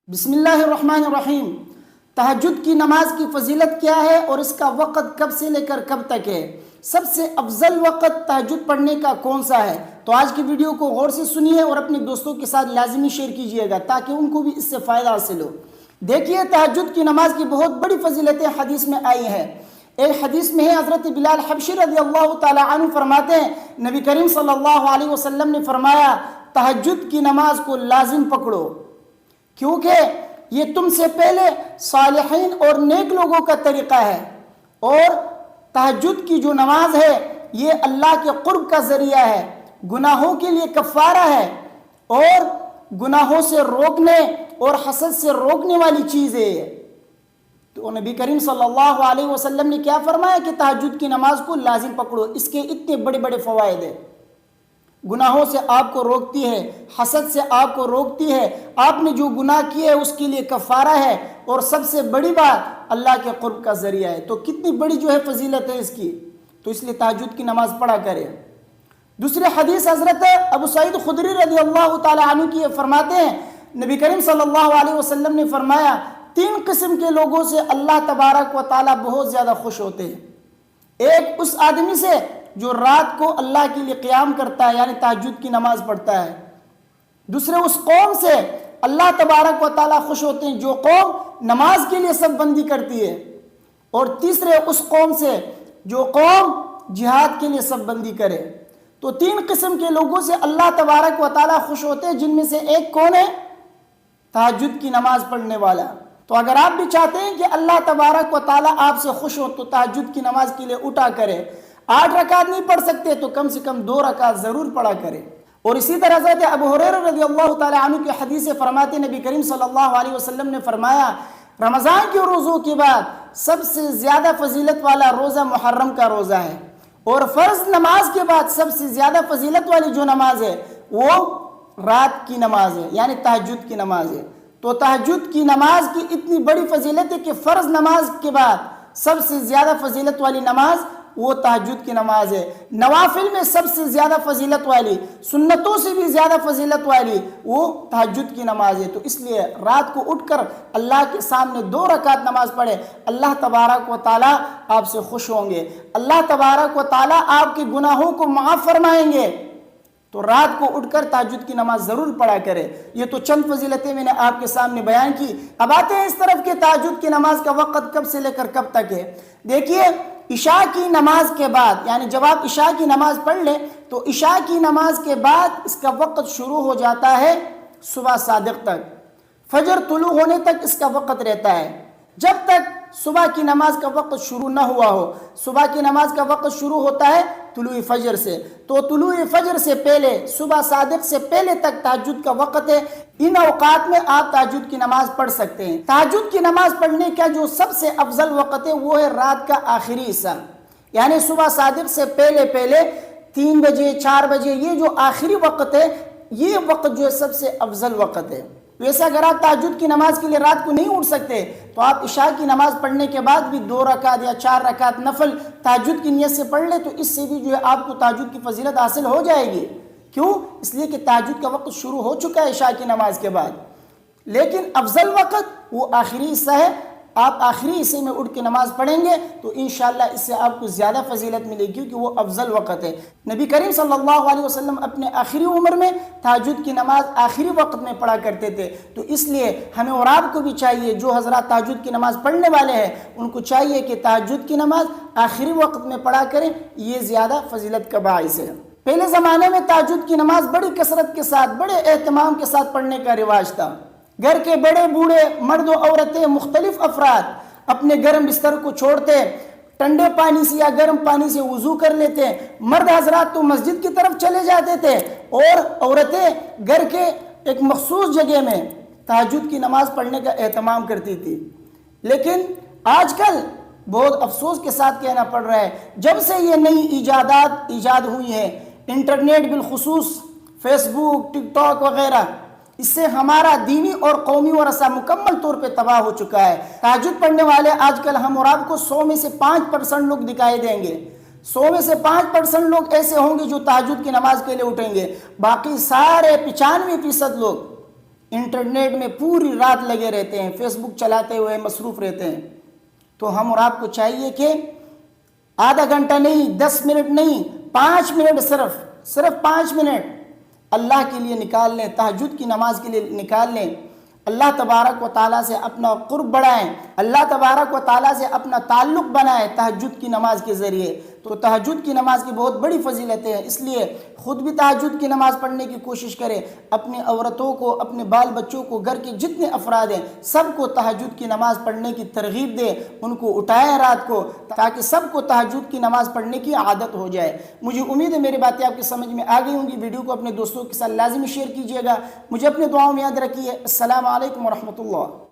بسم اللہ الرحمن الرحیم۔ تہجد کی نماز کی فضیلت کیا ہے اور اس کا وقت کب سے لے کر کب تک ہے؟ سب سے افضل وقت تہجد پڑھنے کا کون سا ہے؟ تو آج کی ویڈیو کو غور سے سنیے اور اپنے دوستوں کے ساتھ لازمی شیئر کیجئے گا تاکہ ان کو بھی اس سے فائدہ حاصل ہو۔ دیکھیے، تہجد کی نماز کی بہت بڑی فضیلتیں حدیث میں آئی ہیں۔ ایک حدیث میں ہے، حضرت بلال حبشی رضی اللہ تعالی عنہ فرماتے ہیں، نبی کریم صلی اللہ علیہ وسلم نے فرمایا، تہجد کی نماز کو لازم پکڑو، کیونکہ یہ تم سے پہلے صالحین اور نیک لوگوں کا طریقہ ہے، اور تہجد کی جو نماز ہے یہ اللہ کے قرب کا ذریعہ ہے، گناہوں کے لیے کفارہ ہے، اور گناہوں سے روکنے اور حسد سے روکنے والی چیز ہے۔ تو نبی کریم صلی اللہ علیہ وسلم نے کیا فرمایا کہ تہجد کی نماز کو لازم پکڑو۔ اس کے اتنے بڑے بڑے فوائد ہیں، گناہوں سے آپ کو روکتی ہے، حسد سے آپ کو روکتی ہے، آپ نے جو گناہ کیے ہے اس کے لیے کفارہ ہے، اور سب سے بڑی بات اللہ کے قرب کا ذریعہ ہے۔ تو کتنی بڑی جو ہے فضیلت ہے اس کی، تو اس لیے تہجد کی نماز پڑھا کرے۔ دوسری حدیث حضرت ابو سعید خدری رضی اللہ تعالی عنہ کی فرماتے ہیں، نبی کریم صلی اللہ علیہ وسلم نے فرمایا، 3 قسم کے لوگوں سے اللہ تبارک و تعالی بہت زیادہ خوش ہوتے ہیں۔ ایک اس آدمی سے جو رات کو اللہ کے لیے قیام کرتا ہے، یعنی تہجد کی نماز پڑھتا ہے۔ دوسرے اس قوم سے اللہ تبارک و تعالی خوش ہوتے ہیں جو قوم نماز کے لیے صف بندی کرتی ہے، اور تیسرے اس قوم سے جو قوم جہاد کے لیے صف بندی کرے۔ تو 3 قسم کے لوگوں سے اللہ تبارک و تعالی خوش ہوتے ہیں، جن میں سے ایک کون ہے؟ تہجد کی نماز پڑھنے والا۔ تو اگر آپ بھی چاہتے ہیں کہ اللہ تبارک و تعالی آپ سے خوش ہو تو تہجد کی نماز کے لیے اٹھا کرے۔ 8 رکعت نہیں پڑھ سکتے تو کم سے کم 2 رکعت ضرور پڑھا کرے۔ اور اسی طرح حضرت ابو ہریرہ رضی اللہ تعالی عنہ کی حدیث سے فرماتے، نبی کریم صلی اللہ علیہ وسلم نے فرمایا، رمضان کے روزوں کے بعد سب سے زیادہ فضیلت والا روزہ محرم کا روزہ ہے، اور فرض نماز کے بعد سب سے زیادہ فضیلت والی جو نماز ہے وہ رات کی نماز ہے، یعنی تہجد کی نماز ہے۔ تو تہجد کی نماز کی اتنی بڑی فضیلت ہے کہ فرض نماز کے بعد سب سے زیادہ فضیلت والی نماز وہ تہجد کی نماز ہے۔ نوافل میں سب سے زیادہ فضیلت والی، سنتوں سے بھی زیادہ فضیلت والی وہ تہجد کی نماز ہے۔ تو اس لیے رات کو اٹھ کر اللہ کے سامنے 2 رکعت نماز پڑھے، اللہ تبارک و تعالیٰ آپ سے خوش ہوں گے، اللہ تبارک و تعالیٰ آپ کے گناہوں کو معاف فرمائیں گے۔ تو رات کو اٹھ کر تہجد کی نماز ضرور پڑھا کرے۔ یہ تو چند فضیلتیں میں نے آپ کے سامنے بیان کی۔ اب آتے ہیں اس طرف کہ تہجد کی نماز کا وقت کب سے لے کر کب تک ہے۔ دیکھیے، عشاء کی نماز کے بعد، یعنی جب آپ عشاء کی نماز پڑھ لیں تو عشاء کی نماز کے بعد اس کا وقت شروع ہو جاتا ہے صبح صادق تک، فجر طلوع ہونے تک اس کا وقت رہتا ہے، جب تک صبح کی نماز کا وقت شروع نہ ہوا ہو۔ صبح کی نماز کا وقت شروع ہوتا ہے طلوع فجر سے، تو طلوع فجر سے پہلے، صبح صادق سے پہلے تک تہجد کا وقت ہے۔ ان اوقات میں آپ تہجد کی نماز پڑھ سکتے ہیں۔ تہجد کی نماز پڑھنے کا جو سب سے افضل وقت ہے وہ ہے رات کا آخری حصہ، یعنی صبح صادق سے پہلے 3 بجے 4 بجے، یہ جو آخری وقت ہے یہ وقت جو ہے سب سے افضل وقت ہے۔ ویسے اگر آپ تہجد کی نماز کے لیے رات کو نہیں اٹھ سکتے تو آپ عشاء کی نماز پڑھنے کے بعد بھی 2 رکعت یا 4 رکعت نفل تہجد کی نیت سے پڑھ لیں، تو اس سے بھی جو ہے آپ کو تہجد کی فضیلت حاصل ہو جائے گی۔ کیوں؟ اس لیے کہ تہجد کا وقت شروع ہو چکا ہے عشاء کی نماز کے بعد، لیکن افضل وقت وہ آخری حصہ ہے۔ آپ آخری حصے میں اٹھ کے نماز پڑھیں گے تو انشاءاللہ اس سے آپ کو زیادہ فضیلت ملے گی، کیونکہ وہ افضل وقت ہے۔ نبی کریم صلی اللہ علیہ وسلم اپنے آخری عمر میں تہجد کی نماز آخری وقت میں پڑھا کرتے تھے۔ تو اس لیے ہمیں اور آپ کو بھی چاہیے، جو حضرات تہجد کی نماز پڑھنے والے ہیں ان کو چاہیے کہ تہجد کی نماز آخری وقت میں پڑھا کریں، یہ زیادہ فضیلت کا باعث ہے۔ پہلے زمانے میں تہجد کی نماز بڑی کثرت کے ساتھ، بڑے اہتمام کے ساتھ پڑھنے کا رواج تھا۔ گھر کے بڑے بوڑھے، مرد و عورتیں، مختلف افراد اپنے گرم بستر کو چھوڑتے، ٹھنڈے پانی سے یا گرم پانی سے وضو کر لیتے۔ مرد حضرات تو مسجد کی طرف چلے جاتے تھے، اور عورتیں گھر کے ایک مخصوص جگہ میں تہجد کی نماز پڑھنے کا اہتمام کرتی تھی۔ لیکن آج کل بہت افسوس کے ساتھ کہنا پڑ رہا ہے، جب سے یہ نئی ایجاد ہوئی ہیں، انٹرنیٹ بالخصوص فیس بک، ٹک ٹاک وغیرہ، اس سے ہمارا دینی اور قومی ورثہ مکمل طور پہ تباہ ہو چکا ہے۔ تہجد پڑھنے والے آج کل ہم اور آپ کو 100 میں سے 5% لوگ دکھائی دیں گے۔ 100 میں سے 5% لوگ ایسے ہوں گے جو تہجد کی نماز کے لیے اٹھیں گے، باقی سارے 95% لوگ انٹرنیٹ میں پوری رات لگے رہتے ہیں، فیس بک چلاتے ہوئے مصروف رہتے ہیں۔ تو ہم اور آپ کو چاہیے کہ آدھا گھنٹہ نہیں، 10 منٹ نہیں، 5 منٹ صرف 5 منٹ اللہ کے لیے نکال لیں، تہجد کی نماز کے لیے نکال لیں۔ اللہ تبارک و تعالیٰ سے اپنا قرب بڑھائیں، اللہ تبارک و تعالیٰ سے اپنا تعلق بنائیں تہجد کی نماز کے ذریعے۔ تو تہجد کی نماز کی بہت بڑی فضیلتیں ہیں، اس لیے خود بھی تہجد کی نماز پڑھنے کی کوشش کریں، اپنی عورتوں کو، اپنے بال بچوں کو، گھر کے جتنے افراد ہیں سب کو تہجد کی نماز پڑھنے کی ترغیب دیں، ان کو اٹھائیں رات کو، تاکہ سب کو تہجد کی نماز پڑھنے کی عادت ہو جائے۔ مجھے امید ہے میری باتیں آپ کی سمجھ میں آ گئی ہوں گی۔ ویڈیو کو اپنے دوستوں کے ساتھ لازمی شیئر کیجیے گا، مجھے اپنے دعاؤں میں یاد رکھیے۔ السلام علیکم ورحمۃ اللہ۔